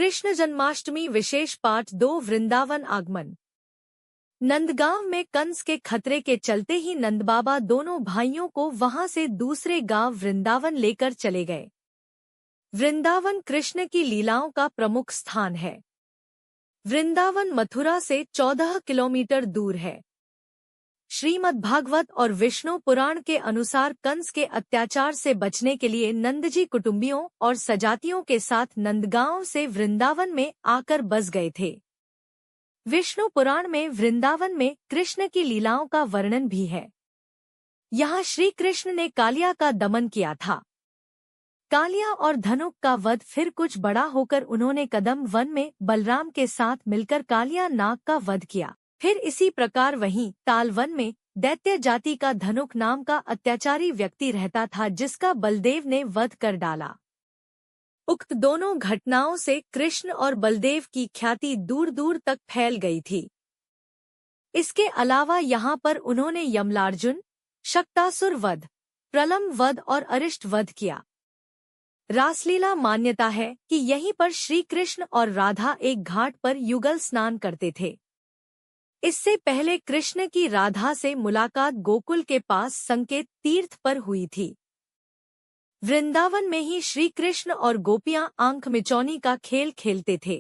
कृष्ण जन्माष्टमी विशेष part 2 Vrindavan आगमन। नंदगांव में कंस के खतरे के चलते ही नंदबाबा दोनों भाइयों को वहां से दूसरे गांव वृंदावन लेकर चले गए। वृंदावन कृष्ण की लीलाओं का प्रमुख स्थान है। वृंदावन मथुरा से 14 किलोमीटर दूर है। श्रीमद्भागवत और विष्णु पुराण के अनुसार कंस के अत्याचार से बचने के लिए नंदजी कुटुंबियों और सजातियों के साथ नंदगांव से वृंदावन में आकर बस गए थे। विष्णु पुराण में वृंदावन में कृष्ण की लीलाओं का वर्णन भी है। यहाँ श्री कृष्ण ने कालिया का दमन किया था। कालिया और धनुक का वध, फिर कुछ बड़ा होकर उन्होंने कदम वन में बलराम के साथ मिलकर कालिया नाग का वध किया। फिर इसी प्रकार वहीं तालवन में दैत्य जाति का धनुक नाम का अत्याचारी व्यक्ति रहता था, जिसका बलदेव ने वध कर डाला। उक्त दोनों घटनाओं से कृष्ण और बलदेव की ख्याति दूर दूर तक फैल गई थी। इसके अलावा यहाँ पर उन्होंने यमलार्जुन, शक्तासुर वध, प्रलंब वध और अरिष्ट वध किया। रासलीला मान्यता है कि यहीं पर श्री कृष्ण और राधा एक घाट पर युगल स्नान करते थे। इससे पहले कृष्ण की राधा से मुलाकात गोकुल के पास संकेत तीर्थ पर हुई थी। वृंदावन में ही श्री कृष्ण और गोपियां आंख मिचौनी का खेल खेलते थे।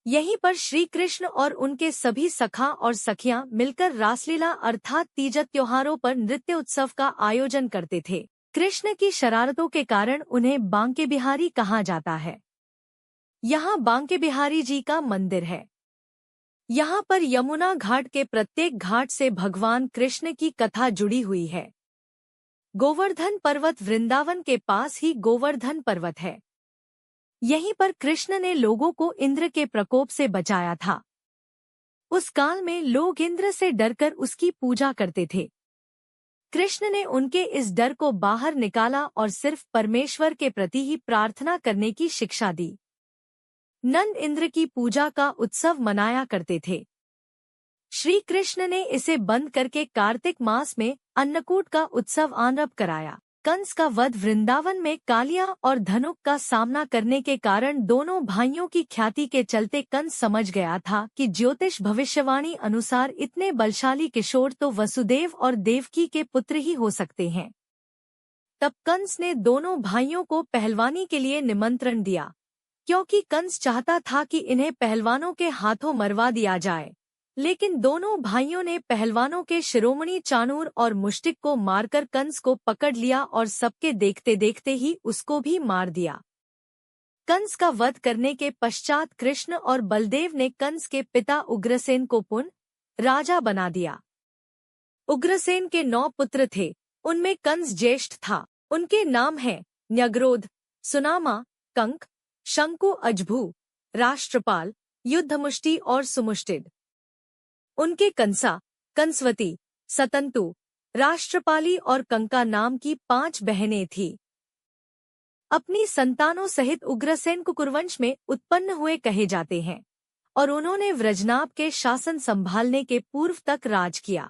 यहीं पर श्री कृष्ण और उनके सभी सखा और सखियां मिलकर रासलीला अर्थात तीजत त्योहारों पर नृत्य उत्सव का आयोजन करते थे। कृष्ण की शरारतों के कारण उन्हें बांके बिहारी कहा जाता है। यहाँ बांके बिहारी जी का मंदिर है। यहाँ पर यमुना घाट के प्रत्येक घाट से भगवान कृष्ण की कथा जुड़ी हुई है। गोवर्धन पर्वत वृंदावन के पास ही गोवर्धन पर्वत है। यहीं पर कृष्ण ने लोगों को इंद्र के प्रकोप से बचाया था। उस काल में लोग इंद्र से डरकर उसकी पूजा करते थे। कृष्ण ने उनके इस डर को बाहर निकाला और सिर्फ परमेश्वर के प्रति ही प्रार्थना करने की शिक्षा दी। नंद इंद्र की पूजा का उत्सव मनाया करते थे। श्री कृष्ण ने इसे बंद करके कार्तिक मास में अन्नकूट का उत्सव आरंभ कराया। कंस का वध वृंदावन में कालिया और धनुक का सामना करने के कारण दोनों भाइयों की ख्याति के चलते कंस समझ गया था कि ज्योतिष भविष्यवाणी अनुसार इतने बलशाली किशोर तो वसुदेव और देवकी के पुत्र ही हो सकते हैं। तब कंस ने दोनों भाइयों को पहलवानी के लिए निमंत्रण दिया, क्योंकि कंस चाहता था कि इन्हें पहलवानों के हाथों मरवा दिया जाए। लेकिन दोनों भाइयों ने पहलवानों के शिरोमणि चाणूर और मुष्टिक को मारकर कंस को पकड़ लिया और सबके देखते देखते ही उसको भी मार दिया। कंस का वध करने के पश्चात कृष्ण और बलदेव ने कंस के पिता उग्रसेन को पुनः राजा बना दिया। उग्रसेन के 9 पुत्र थे, उनमें कंस ज्येष्ठ था। उनके नाम हैं न्यग्रोध, सुनामा, कंक, शंकु, अजभू, राष्ट्रपाल, युद्धमुष्टि और सुमुष्टिद। उनके कंसा, कंसवती, सतंतु, राष्ट्रपाली और कंका नाम की 5 बहनें थीं। अपनी संतानों सहित उग्रसेन कुकुरवंश में उत्पन्न हुए कहे जाते हैं और उन्होंने व्रजनाभ के शासन संभालने के पूर्व तक राज किया।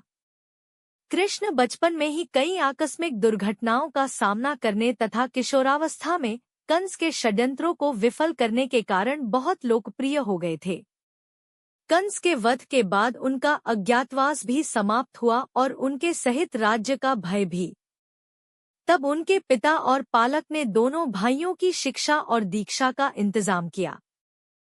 कृष्ण बचपन में ही कई आकस्मिक दुर्घटनाओं का सामना करने तथा किशोरावस्था में कंस के षड्यंत्रों को विफल करने के कारण बहुत लोकप्रिय हो गए थे। कंस के वध के बाद उनका अज्ञातवास भी समाप्त हुआ और उनके सहित राज्य का भय भी। तब उनके पिता और पालक ने दोनों भाइयों की शिक्षा और दीक्षा का इंतजाम किया।